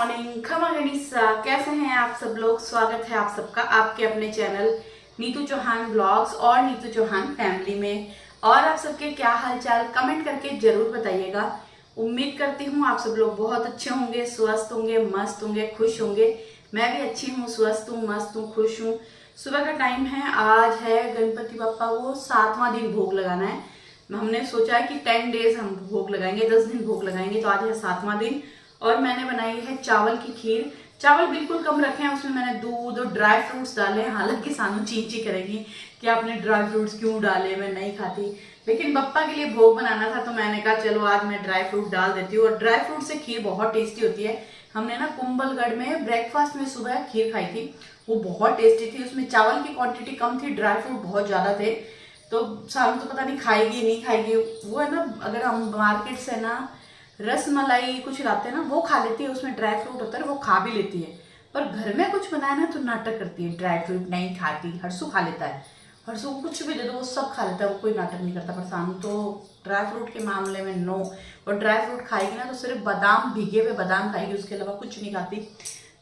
Morning, खमा गनीसा। कैसे हैं आप सब लोग? स्वागत है आप सबका आपके अपने चैनल नीतू चौहान ब्लॉग्स और नीतू चौहान फैमिली में। और आप सबके क्या हाल चाल कमेंट करके जरूर बताइएगा। उम्मीद करती हूँ आप सब लोग बहुत अच्छे होंगे, स्वस्थ होंगे, मस्त होंगे, खुश होंगे। मैं भी अच्छी हूँ, स्वस्थ हूँ, मस्त हूँ, खुश हूँ। सुबह का टाइम है, आज है गणपति बप्पा को 7वां दिन भोग लगाना है। हमने सोचा है कि 10 डेज हम भोग लगाएंगे, 10 दिन भोग लगाएंगे, तो आज है 7वां दिन। और मैंने बनाई है चावल की खीर। चावल बिल्कुल कम रखे हैं, उसमें मैंने दूध और ड्राई फ्रूट्स डाले हैं। हालांकि सानू चींची करेगी कि आपने ड्राई फ्रूट्स क्यों डाले, मैं नहीं खाती, लेकिन बप्पा के लिए भोग बनाना था तो मैंने कहा चलो आज मैं ड्राई फ्रूट डाल देती हूँ। और ड्राई फ्रूट से खीर बहुत टेस्टी होती है। हमने ना कुंभलगढ़ में ब्रेकफास्ट में सुबह खीर खाई थी, वो बहुत टेस्टी थी। उसमें चावल की क्वांटिटी कम थी, ड्राई फ्रूट बहुत ज्यादा थे। तो सानू तो पता नहीं खाएगी नहीं खाएगी। वो है ना, अगर हम मार्केट से ना रस मलाई कुछ लाते हैं ना, वो खा लेती है, उसमें ड्राई फ्रूट होता है, वो खा भी लेती है। पर घर में कुछ बनाया ना तो नाटक करती है, ड्राई फ्रूट नहीं खाती। हर्षु खा लेता है, हर्षु को कुछ भी दे दो वो सब खा लेता है, वो कोई नाटक नहीं करता। पर सानू तो ड्राई फ्रूट के मामले में नो। और ड्राई फ्रूट खाएगी ना तो सिर्फ बादाम, भीगे हुए बादाम खाएगी, उसके अलावा कुछ नहीं खाती।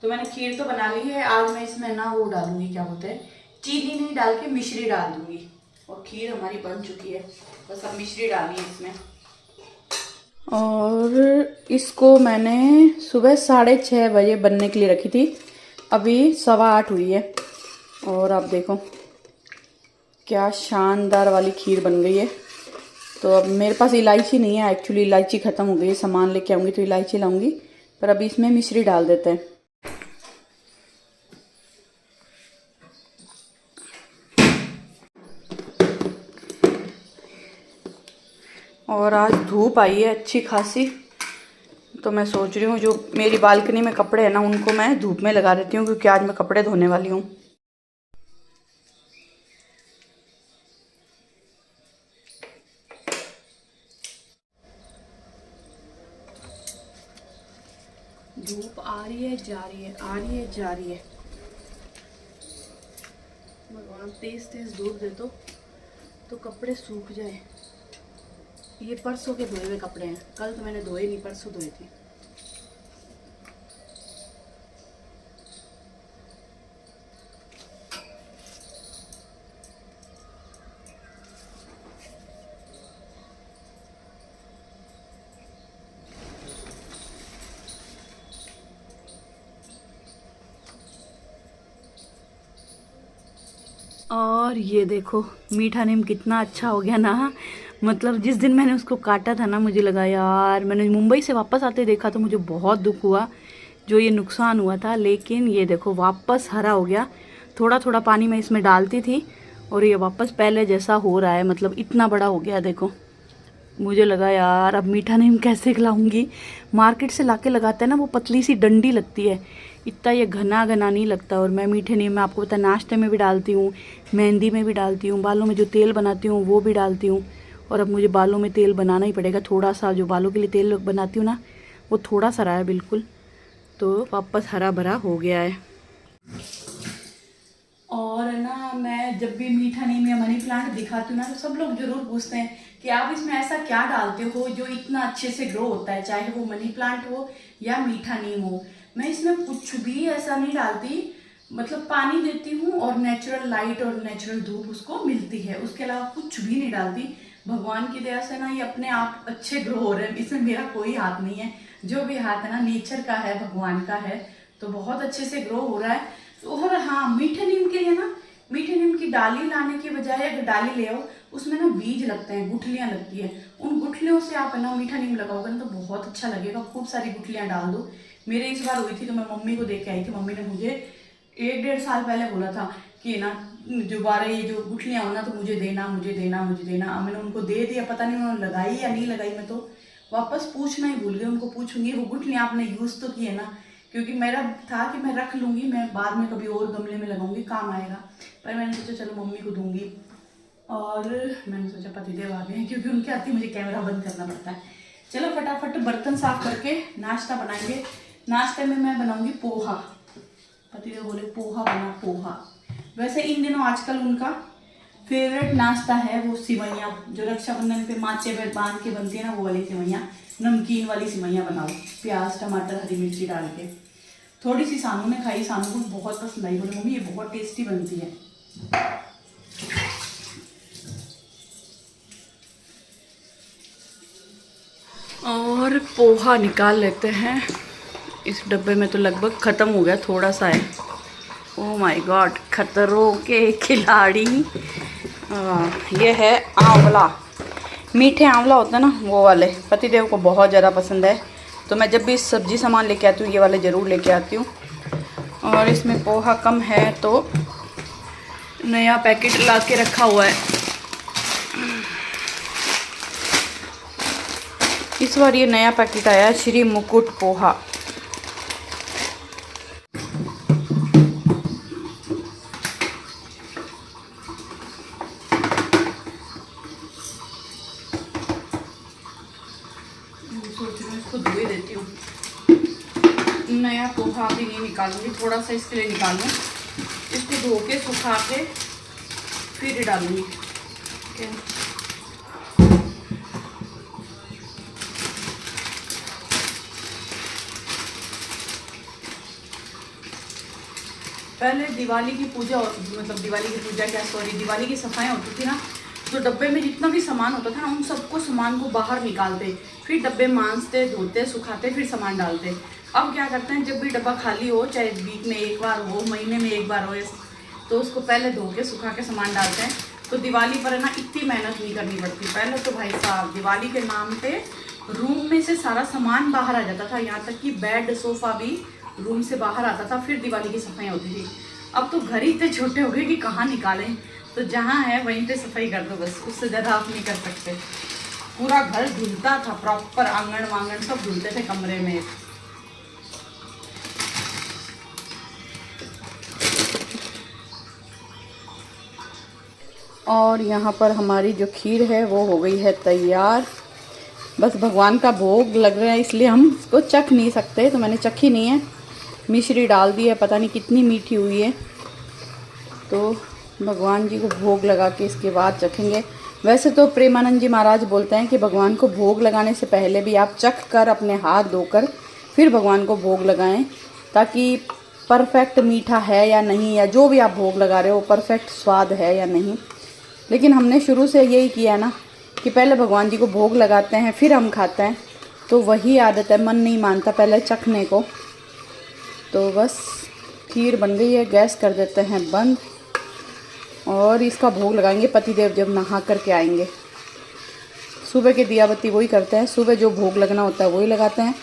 तो मैंने खीर तो बना ली है। आज मैं इसमें ना वो डालूंगी, क्या बोलते हैं, चीनी नहीं डाल के मिश्री डाल दूंगी। और खीर हमारी बन चुकी है, बस अब मिश्री डालनी है इसमें। और इसको मैंने सुबह 6:30 बजे बनने के लिए रखी थी, अभी 7:15 हुई है। और आप देखो क्या शानदार वाली खीर बन गई है। तो अब मेरे पास इलायची नहीं है, एक्चुअली इलायची ख़त्म हो गई है, सामान लेके आऊँगी तो इलायची लाऊंगी। पर अभी इसमें मिश्री डाल देते हैं। और आज धूप आई है अच्छी खासी, तो मैं सोच रही हूँ जो मेरी बालकनी में कपड़े हैं ना उनको मैं धूप में लगा देती हूँ, क्योंकि आज मैं कपड़े धोने वाली हूँ। धूप आ रही है जा रही है, आ रही है जा रही है। भगवान तेज तेज धूप दे तो कपड़े सूख जाए। ये परसों के धोए हुए कपड़े हैं, कल तो मैंने धोए नहीं, परसों धोए थे। और ये देखो मीठा नीम कितना अच्छा हो गया ना। मतलब जिस दिन मैंने उसको काटा था ना, मुझे लगा यार, मैंने मुंबई से वापस आते देखा तो मुझे बहुत दुख हुआ जो ये नुकसान हुआ था। लेकिन ये देखो वापस हरा हो गया। थोड़ा थोड़ा पानी मैं इसमें डालती थी और ये वापस पहले जैसा हो रहा है, मतलब इतना बड़ा हो गया। देखो मुझे लगा यार अब मीठा नीम कैसे खिलाऊंगी। मार्केट से लाके लगाते हैं ना, वो पतली सी डंडी लगती है, इतना ये घना घना नहीं लगता। और मैं मीठे नीम में आपको पता नाश्ते में भी डालती हूँ, मेहंदी में भी डालती हूँ, बालों में जो तेल बनाती हूँ वो भी डालती हूँ। और अब मुझे बालों में तेल बनाना ही पड़ेगा थोड़ा सा, जो बालों के लिए तेल बनाती हूँ ना वो थोड़ा सा रहा है बिल्कुल। तो वापस हरा भरा हो गया है। और ना मैं जब भी मीठा नीम या मनी प्लांट दिखाती हूँ ना तो सब लोग जरूर पूछते हैं कि आप इसमें ऐसा क्या डालते हो जो इतना अच्छे से ग्रो होता है, चाहे वो मनी प्लांट हो या मीठा नीम हो। मैं इसमें कुछ भी ऐसा नहीं डालती, मतलब पानी देती हूँ और नेचुरल लाइट और नेचुरल धूप उसको मिलती है, उसके अलावा कुछ भी नहीं डालती। भगवान की दया से ना ये अपने आप अच्छे ग्रो हो रहे हैं, इसमें मेरा कोई हाथ नहीं है। जो भी हाथ है ना नेचर का है, भगवान का है, तो बहुत अच्छे से ग्रो हो रहा है। और हाँ, मीठे नीम के लिए ना, मीठे नीम की डाली लाने की बजाय अगर डाली ले आओ, उसमें ना बीज लगते हैं, गुठलियां लगती है। उन गुठलियों से आप ना मीठा नीम लगाओगे ना तो बहुत अच्छा लगेगा। खूब सारी गुठलियां डाल दो। मेरे इस बार हुई थी तो मैं मम्मी को देख के आई थी। मम्मी ने मुझे 1-1.5 साल पहले बोला था कि ना दोबारा ये जो गुठलियां हो ना तो मुझे देना, मुझे देना, मुझे देना। मैंने उनको दे दिया, पता नहीं उन्होंने लगाई या नहीं लगाई। मैं तो वापस पूछना ही भूल गई, उनको पूछूंगी वो गुठलियां आपने यूज तो की है ना, क्योंकि मेरा था कि मैं रख लूंगी, मैं बाद में कभी और गमले में लगाऊंगी, काम आएगा। पर मैंने सोचा चलो मम्मी को दूंगी। और मैंने सोचा पतिदेव आ गए हैं, क्योंकि उनके आते मुझे कैमरा बंद करना पड़ता है। चलो फटाफट बर्तन साफ करके नाश्ता बनाएंगे। नाश्ते में मैं बनाऊंगी पोहा। पतिदेव बोले पोहा बना, पोहा। वैसे इन दिनों आजकल उनका फेवरेट नाश्ता है वो सिवैयाँ, जो रक्षाबंधन पे माचे पे बांध के बनती है ना, वो वाली सिवैयाँ, नमकीन वाली सिवैयाँ बनाओ, प्याज टमाटर हरी मिर्ची डाल के। थोड़ी सी सानू ने खाई, सानू को बहुत पसंद आई, बोले मम्मी ये बहुत टेस्टी बनती है। और पोहा निकाल लेते हैं। इस डब्बे में तो लगभग ख़त्म हो गया, थोड़ा सा है। ओह माय गॉड, खतरों के खिलाड़ी। ये है आंवला, मीठे आंवला होता है ना वो वाले, पतिदेव को बहुत ज़्यादा पसंद है। तो मैं जब भी सब्जी सामान लेके आती हूँ ये वाले ज़रूर लेके आती हूँ। और इसमें पोहा कम है तो नया पैकेट ला के रखा हुआ है। इस बार ये नया पैकेट आया है, श्री मुकुट पोहा। सोच रही हूँ इसको धोई देती हूँ। नया पोहा भी नहीं निकालूंगी, थोड़ा सा इसके लिए निकालूँ। इसको धो के सुखा के फिर डालूंगी। पहले दिवाली की पूजा, मतलब दिवाली की पूजा क्या, सॉरी, दिवाली की सफाई होती थी ना, तो डब्बे में जितना भी सामान होता था ना, उन सबको सामान को बाहर निकालते, फिर डब्बे मांजते, धोते, सुखाते, फिर सामान डालते। अब क्या करते हैं, जब भी डब्बा खाली हो, चाहे वीक में एक बार हो, महीने में एक बार हो, तो उसको पहले धो के सुखा के सामान डालते हैं। तो दिवाली पर है ना इतनी मेहनत नहीं करनी पड़ती। पहले तो भाई साहब दिवाली के नाम पे रूम में से सारा सामान बाहर आ जाता था, यहाँ तक कि बेड सोफ़ा भी रूम से बाहर आता था, फिर दिवाली की सफाई होती थी। अब तो घर ही इतने छोटे हो गए कि कहाँ निकालें, तो जहाँ है वहीं पे सफाई कर दो बस, उससे ज़्यादा आप नहीं कर सकते। पूरा घर धुलता था, प्रॉपर आंगन वांगन सब धुलते थे कमरे में। और यहाँ पर हमारी जो खीर है वो हो गई है तैयार। बस भगवान का भोग लग रहा है, इसलिए हम इसको चख नहीं सकते, तो मैंने चखी नहीं है। मिश्री डाल दी है, पता नहीं कितनी मीठी हुई है। तो भगवान जी को भोग लगा के इसके बाद चखेंगे। वैसे तो प्रेमानंद जी महाराज बोलते हैं कि भगवान को भोग लगाने से पहले भी आप चख कर, अपने हाथ धोकर फिर भगवान को भोग लगाएं, ताकि परफेक्ट मीठा है या नहीं, या जो भी आप भोग लगा रहे हो परफेक्ट स्वाद है या नहीं। लेकिन हमने शुरू से यही किया ना कि पहले भगवान जी को भोग लगाते हैं फिर हम खाते हैं, तो वही आदत है, मन नहीं मानता पहले चखने को। तो बस खीर बन गई है, गैस कर देते हैं बंद और इसका भोग लगाएंगे पतिदेव जब नहा करके आएंगे। सुबह के दिया बत्ती वही करते हैं, सुबह जो भोग लगना होता है वही लगाते हैं।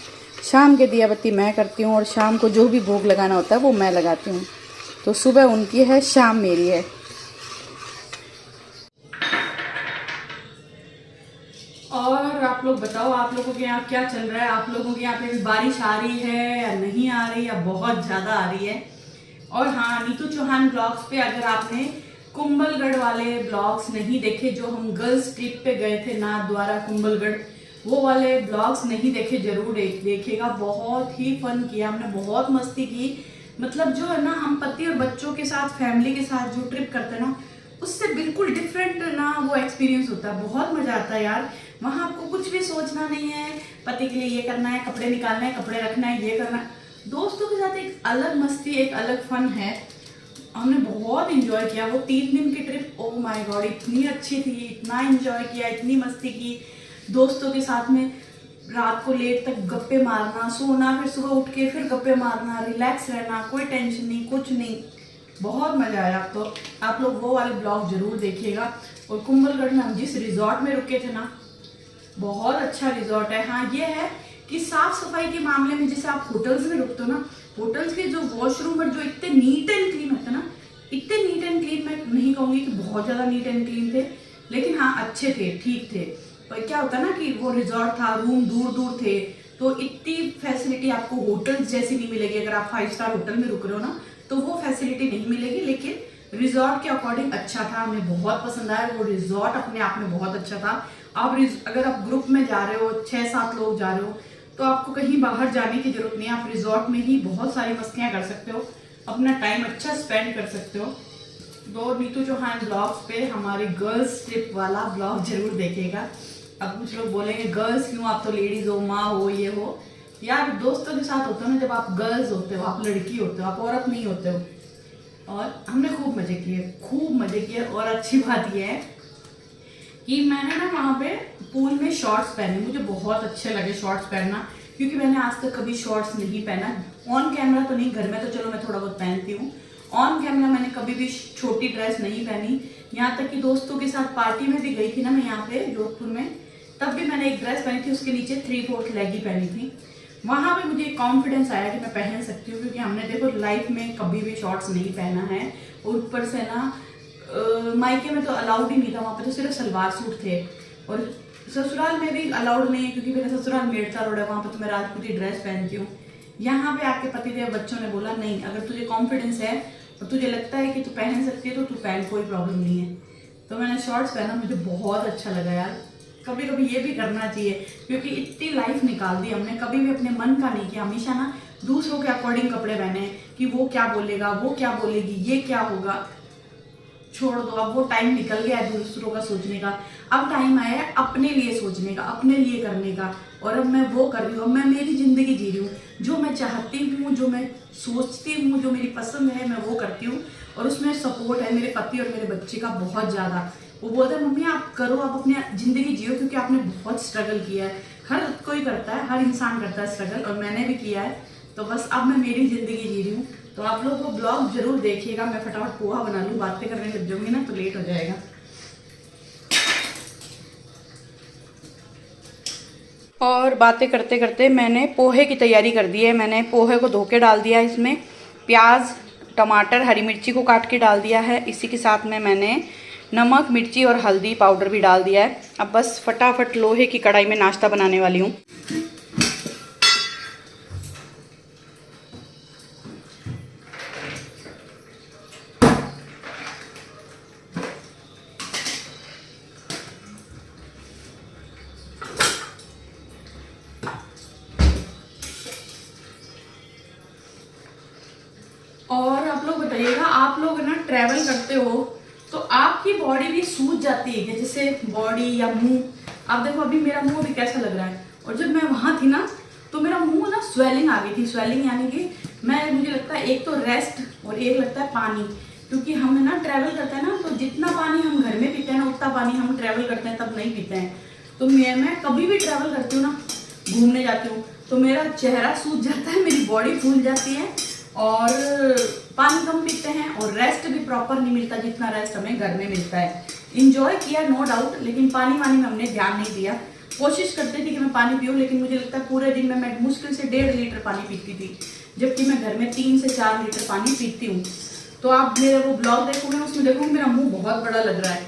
शाम के दिया बत्ती मैं करती हूँ और शाम को जो भी भोग लगाना होता है वो मैं लगाती हूँ। तो सुबह उनकी है, शाम मेरी है। और आप लोग बताओ, आप लोगों के यहाँ क्या चल रहा है? आप लोगों के यहाँ पे भी बारिश आ रही है या नहीं आ रही, या बहुत ज़्यादा आ रही है? और हाँ, नीतू चौहान ब्लॉग्स पे अगर आपने कुंभलगढ़ वाले ब्लॉग्स नहीं देखे, जो हम गर्ल्स ट्रिप पे गए थे नाथ द्वारा कुंभलगढ़, वो वाले ब्लॉग्स नहीं देखे, जरूर देखिएगा। बहुत ही फन किया हमने, बहुत मस्ती की। मतलब जो है ना, हम पति और बच्चों के साथ, फैमिली के साथ जो ट्रिप करते हैं ना, उससे बिल्कुल डिफरेंट ना वो एक्सपीरियंस होता है। बहुत मजा आता है यार। वहाँ आपको कुछ भी सोचना नहीं है, पति के लिए ये करना है, कपड़े निकालना है, कपड़े रखना है, ये करना है। दोस्तों के साथ एक अलग मस्ती, एक अलग फन है। हमने बहुत इंजॉय किया वो 3 दिन की ट्रिप। ओह माय गॉड, इतनी अच्छी थी, इतना इंजॉय किया, इतनी मस्ती की दोस्तों के साथ में। रात को लेट तक गप्पे मारना, सोना, फिर सुबह उठ के फिर गप्पे मारना, रिलैक्स रहना, कोई टेंशन नहीं, कुछ नहीं। बहुत मजा आया। तो आप लोग वो वाले ब्लॉग जरूर देखिएगा। और कुंभलगढ़ में हम जिस रिजॉर्ट में रुके थे ना, बहुत अच्छा रिजॉर्ट है। हाँ, ये है कि साफ सफाई के मामले में जैसे आप होटल्स में रुकते हो ना, होटल्स के जो वॉशरूम जो इतने नीट एंड क्लीन होते हैं ना, इतने नीट एंड क्लीन मैं नहीं कहूँगी कि बहुत ज़्यादा नीट एंड क्लीन थे, लेकिन हाँ अच्छे थे, ठीक थे। पर क्या होता है ना कि वो रिजॉर्ट था, रूम दूर दूर थे, तो इतनी फैसिलिटी आपको होटल्स जैसी नहीं मिलेगी। अगर आप 5 स्टार होटल में रुक रहे हो ना, तो वो फैसिलिटी नहीं मिलेगी। लेकिन रिजॉर्ट के अकॉर्डिंग अच्छा था, हमें बहुत पसंद आया। वो रिजॉर्ट अपने आप में बहुत अच्छा था। आप अगर आप ग्रुप में जा रहे हो, 6-7 लोग जा रहे हो, तो आपको कहीं बाहर जाने की जरूरत नहीं है। आप रिजॉर्ट में ही बहुत सारी मस्तियाँ कर सकते हो, अपना टाइम अच्छा स्पेंड कर सकते हो। तो नीतू चौहान ब्लॉग्स पे हमारे गर्ल्स ट्रिप वाला ब्लॉग जरूर देखेगा। अब कुछ लोग बोलेंगे गर्ल्स क्यों, आप तो लेडीज हो, माँ हो, ये हो। यार दोस्तों के साथ होते हो ना, जब आप गर्ल्स होते हो, आप लड़की होते हो, आप औरत नहीं होते हो। और हमने खूब मजे किए, खूब मजे किए। और अच्छी बात यह है कि मैंने ना वहाँ पे पूल में शॉर्ट्स पहने, मुझे बहुत अच्छे लगे शॉर्ट्स पहनना, क्योंकि मैंने आज तक कभी शॉर्ट्स नहीं पहना। ऑन कैमरा तो नहीं, घर में तो चलो मैं थोड़ा बहुत पहनती हूँ, ऑन कैमरा मैंने कभी भी छोटी ड्रेस नहीं पहनी। यहाँ तक कि दोस्तों के साथ पार्टी में भी गई थी ना मैं यहाँ पे जोधपुर में, तब भी मैंने एक ड्रेस पहनी थी, उसके नीचे 3/4 लेगी पहनी थी। वहाँ पे मुझे कॉन्फिडेंस आया कि मैं पहन सकती हूँ, क्योंकि हमने देखो लाइफ में कभी भी शॉर्ट्स नहीं पहना है। और ऊपर से ना मायके में तो अलाउड ही नहीं था, वहाँ पे तो सिर्फ सलवार सूट थे। और ससुराल में भी अलाउड नहीं है, क्योंकि मेरा ससुराल मेड़ता रोड है, वहाँ पे तो मैं राजपूती ड्रेस पहनती हूँ। यहाँ पे आपके पतिदेव बच्चों ने बोला नहीं, अगर तुझे कॉन्फिडेंस है और तुझे लगता है कि तू पहन सकती है तो तू पहन, कोई प्रॉब्लम नहीं है। तो मैंने शॉर्ट्स पहना, मुझे बहुत अच्छा लगा यार। कभी कभी ये भी करना चाहिए, क्योंकि इतनी लाइफ निकाल दी हमने, कभी भी अपने मन का नहीं किया। हमेशा ना दूसरों के अकॉर्डिंग कपड़े पहने कि वो क्या बोलेगा, वो क्या बोलेगी, ये क्या होगा। छोड़ दो, अब वो टाइम निकल गया है दूसरों का सोचने का। अब टाइम आया है अपने लिए सोचने का, अपने लिए करने का। और अब मैं वो कर रही हूँ, मैं मेरी जिंदगी जी रही हूँ, जो मैं चाहती हूँ, जो मैं सोचती हूँ, जो मेरी पसंद है, मैं वो करती हूँ। और उसमें सपोर्ट है मेरे पति और मेरे बच्चे का बहुत ज़्यादा। वो बोलते हैं मम्मी आप करो, आप अपनी जिंदगी जियो, क्योंकि आपने बहुत स्ट्रगल किया है। हर कोई करता है, हर इंसान करता है स्ट्रगल, और मैंने भी किया है। तो बस अब मैं मेरी जिंदगी जी रही हूँ। तो आप लोग वो ब्लॉग जरूर देखिएगा। मैं फटाफट पोहा बना लूँ, बातें करने लग जाऊंगी ना तो लेट हो जाएगा। और बातें करते करते मैंने पोहे की तैयारी कर दी है। मैंने पोहे को धो के डाल दिया, इसमें प्याज, टमाटर, हरी मिर्ची को काट के डाल दिया है। इसी के साथ में मैंने नमक, मिर्ची और हल्दी पाउडर भी डाल दिया है। अब बस फटाफट लोहे की कढ़ाई में नाश्ता बनाने वाली हूँ। और आप लोग बताइएगा, आप लोग ना ट्रैवल करते हो तो आपकी बॉडी भी सूज जाती है, जैसे बॉडी या मुंह। आप देखो अभी मेरा मुंह भी कैसा लग रहा है। और जब मैं वहां थी ना तो मेरा मुंह ना स्वेलिंग आ गई थी। स्वेलिंग यानी कि मुझे लगता है एक तो रेस्ट और एक लगता है पानी, क्योंकि हम ना ट्रैवल करते हैं ना, तो जितना पानी हम घर में पीते हैं ना उतना पानी हम ट्रैवल करते हैं तब नहीं पीते हैं। तो मैं कभी भी ट्रैवल करती हूँ ना, घूमने जाती हूँ, तो मेरा चेहरा सूज जाता है, मेरी बॉडी फूल जाती है, और पानी कम पीते हैं, और रेस्ट भी प्रॉपर नहीं मिलता जितना रेस्ट हमें घर में मिलता है। इंजॉय किया नो डाउट, लेकिन पानी वानी में हमने ध्यान नहीं दिया। कोशिश करती थी कि मैं पानी पीऊँ, लेकिन मुझे लगता है पूरे दिन में मैं मुश्किल से 1.5 लीटर पानी पीती थी, जबकि मैं घर में 3 से 4 लीटर पानी पीती हूँ। तो आप मेरा वो ब्लॉग देखोगे, उसमें देखोगे मेरा मुंह बहुत बड़ा लग रहा है,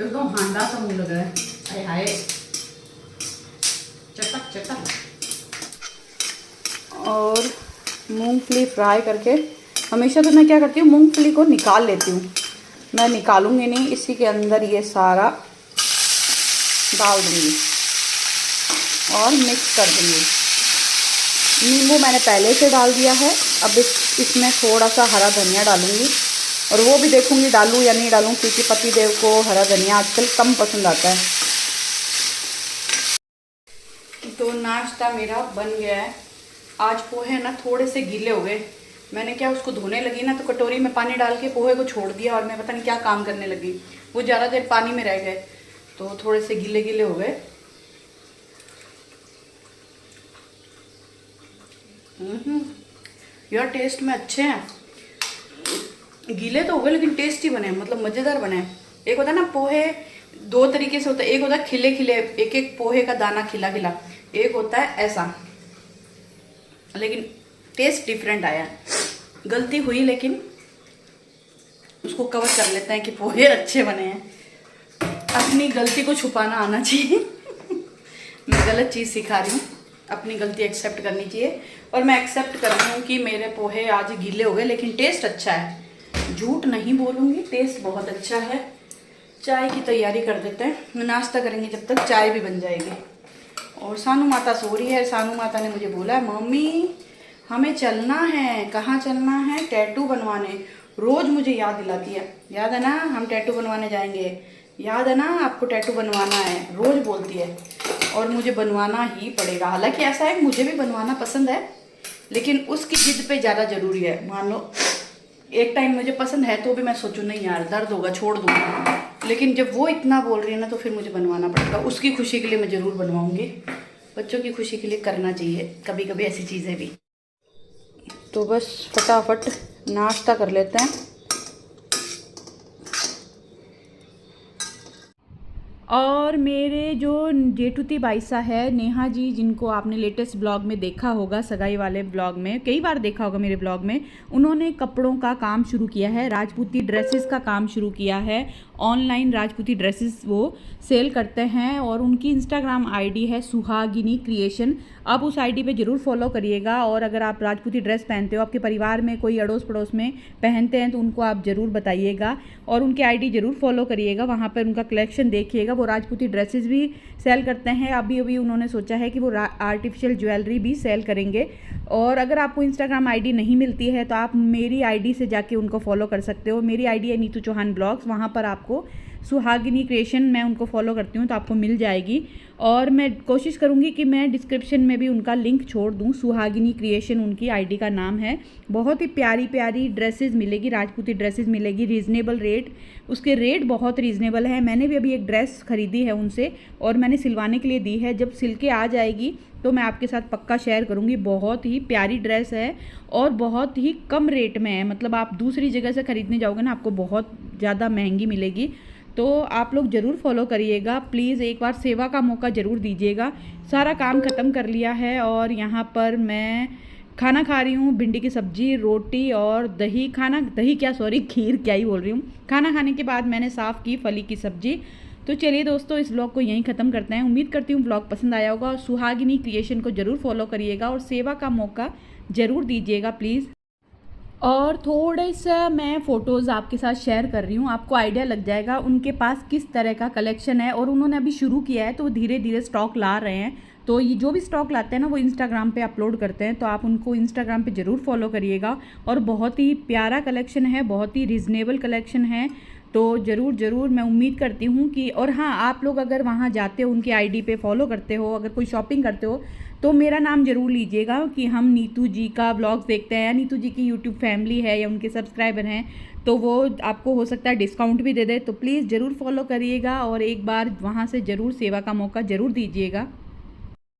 एकदम हांडा सा मुंह लग रहा है। हाय हाय, चटक चटक। और मूंगफली फ्राई करके, हमेशा तो मैं क्या करती हूँ, मूंगफली को निकाल लेती हूँ। मैं निकालूंगी नहीं, इसी के अंदर ये सारा डाल दूंगी और मिक्स कर दूंगी। नींबू मैंने पहले से डाल दिया है। अब इसमें थोड़ा सा हरा धनिया डालूंगी, और वो भी देखूंगी डालूं या नहीं डालूं, क्योंकि पतिदेव को हरा धनिया आजकल कम पसंद आता है। तो नाश्ता मेरा बन गया है। आज पोहे ना थोड़े से गीले हो गए, मैंने क्या उसको धोने लगी ना तो कटोरी में पानी डाल के पोहे को छोड़ दिया, और मैं पता नहीं क्या काम करने लगी, वो ज़्यादा देर पानी में रह गए तो थोड़े से गीले गीले हो गए। यार टेस्ट में अच्छे हैं, गीले तो हो गए लेकिन टेस्टी बने, मतलब मज़ेदार बने। एक होता है ना पोहे, 2 तरीके से होता है, एक होता है खिले खिले, एक एक पोहे का दाना खिला खिला, एक होता है ऐसा, लेकिन टेस्ट डिफरेंट आया। गलती हुई लेकिन उसको कवर कर लेते हैं कि पोहे अच्छे बने हैं। अपनी गलती को छुपाना आना चाहिए। मैं गलत चीज़ सिखा रही हूँ, अपनी गलती एक्सेप्ट करनी चाहिए, और मैं एक्सेप्ट कर रही हूँ कि मेरे पोहे आज गीले हो गए लेकिन टेस्ट अच्छा है। झूठ नहीं बोलूँगी, टेस्ट बहुत अच्छा है। चाय की तैयारी कर देते हैं, नाश्ता करेंगे जब तक चाय भी बन जाएगी। और सानू माता सो रही है। सानू माता ने मुझे बोला मम्मी हमें चलना है। कहाँ चलना है? टैटू बनवाने। रोज़ मुझे याद दिलाती है, याद है ना हम टैटू बनवाने जाएंगे, याद है ना आपको टैटू बनवाना है, रोज़ बोलती है। और मुझे बनवाना ही पड़ेगा। हालांकि ऐसा है मुझे भी बनवाना पसंद है, लेकिन उसकी जिद पे ज़्यादा ज़रूरी है। मान लो एक टाइम मुझे पसंद है तो भी मैं सोचूं नहीं यार दर्द होगा छोड़ दूँगा, लेकिन जब वो इतना बोल रही है ना तो फिर मुझे बनवाना पड़ेगा। उसकी खुशी के लिए मैं ज़रूर बनवाऊँगी, बच्चों की खुशी के लिए करना चाहिए कभी कभी ऐसी चीज़ें भी। तो बस फटाफट नाश्ता कर लेते हैं। और मेरे जो जेठुती बाईसा है नेहा जी, जिनको आपने लेटेस्ट ब्लॉग में देखा होगा, सगाई वाले ब्लॉग में कई बार देखा होगा मेरे ब्लॉग में, उन्होंने कपड़ों का काम शुरू किया है, राजपूती ड्रेसेस का काम शुरू किया है। ऑनलाइन राजपूती ड्रेसेस वो सेल करते हैं और उनकी इंस्टाग्राम आईडी है सुहागिनी क्रिएशन। आप उस आईडी पे ज़रूर फॉलो करिएगा। और अगर आप राजपूती ड्रेस पहनते हो, आपके परिवार में कोई अड़ोस पड़ोस में पहनते हैं तो उनको आप ज़रूर बताइएगा और उनके आईडी ज़रूर फॉलो करिएगा। वहाँ पर उनका कलेक्शन देखिएगा। वो राजपूती ड्रेसेस भी सेल करते हैं। अभी अभी उन्होंने सोचा है कि वो आर्टिफिशियल ज्वेलरी भी सेल करेंगे। और अगर आपको इंस्टाग्राम आईडी नहीं मिलती है तो आप मेरी आईडी से जाके उनको फॉलो कर सकते हो। मेरी आईडी है नीतू चौहान ब्लॉग्स, वहाँ पर आपको सुहागिनी क्रिएशन, मैं उनको फॉलो करती हूँ तो आपको मिल जाएगी। और मैं कोशिश करूँगी कि मैं डिस्क्रिप्शन में भी उनका लिंक छोड़ दूँ। सुहागिनी क्रिएशन उनकी आईडी का नाम है। बहुत ही प्यारी प्यारी ड्रेसेस मिलेगी, राजपूती ड्रेसेस मिलेगी, रीज़नेबल रेट। उसके रेट बहुत रीज़नेबल है। मैंने भी अभी एक ड्रेस खरीदी है उनसे और मैंने सिलवाने के लिए दी है। जब सिल के आ जाएगी तो मैं आपके साथ पक्का शेयर करूँगी। बहुत ही प्यारी ड्रेस है और बहुत ही कम रेट में है। मतलब आप दूसरी जगह से ख़रीदने जाओगे ना, आपको बहुत ज़्यादा महंगी मिलेगी। तो आप लोग ज़रूर फॉलो करिएगा। प्लीज़ एक बार सेवा का मौका ज़रूर दीजिएगा। सारा काम ख़त्म कर लिया है और यहाँ पर मैं खाना खा रही हूँ। भिंडी की सब्ज़ी, रोटी और दही। खीर क्या ही बोल रही हूँ। खाना खाने के बाद मैंने साफ़ की फली की सब्ज़ी। तो चलिए दोस्तों, इस ब्लॉग को यहीं ख़त्म करते हैं। उम्मीद करती हूँ ब्लॉग पसंद आया होगा और सुहागिनी क्रिएशन को ज़रूर फॉलो करिएगा और सेवा का मौका ज़रूर दीजिएगा प्लीज़। और थोड़े सा मैं फ़ोटोज़ आपके साथ शेयर कर रही हूँ, आपको आइडिया लग जाएगा उनके पास किस तरह का कलेक्शन है। और उन्होंने अभी शुरू किया है तो वो धीरे धीरे स्टॉक ला रहे हैं। तो ये जो भी स्टॉक लाते हैं ना वो इंस्टाग्राम पे अपलोड करते हैं, तो आप उनको इंस्टाग्राम पे ज़रूर फॉलो करिएगा। और बहुत ही प्यारा कलेक्शन है, बहुत ही रिजनेबल कलेक्शन है। तो ज़रूर मैं उम्मीद करती हूँ कि, और हाँ, आप लोग अगर वहाँ जाते हो, उनकी आईडी पे फॉलो करते हो, अगर कोई शॉपिंग करते हो तो मेरा नाम ज़रूर लीजिएगा कि हम नीतू जी का ब्लॉग्स देखते हैं या नीतू जी की यूट्यूब फैमिली है या उनके सब्सक्राइबर हैं, तो वो आपको हो सकता है डिस्काउंट भी दे दे। तो प्लीज़ ज़रूर फॉलो करिएगा और एक बार वहाँ से ज़रूर सेवा का मौका ज़रूर दीजिएगा।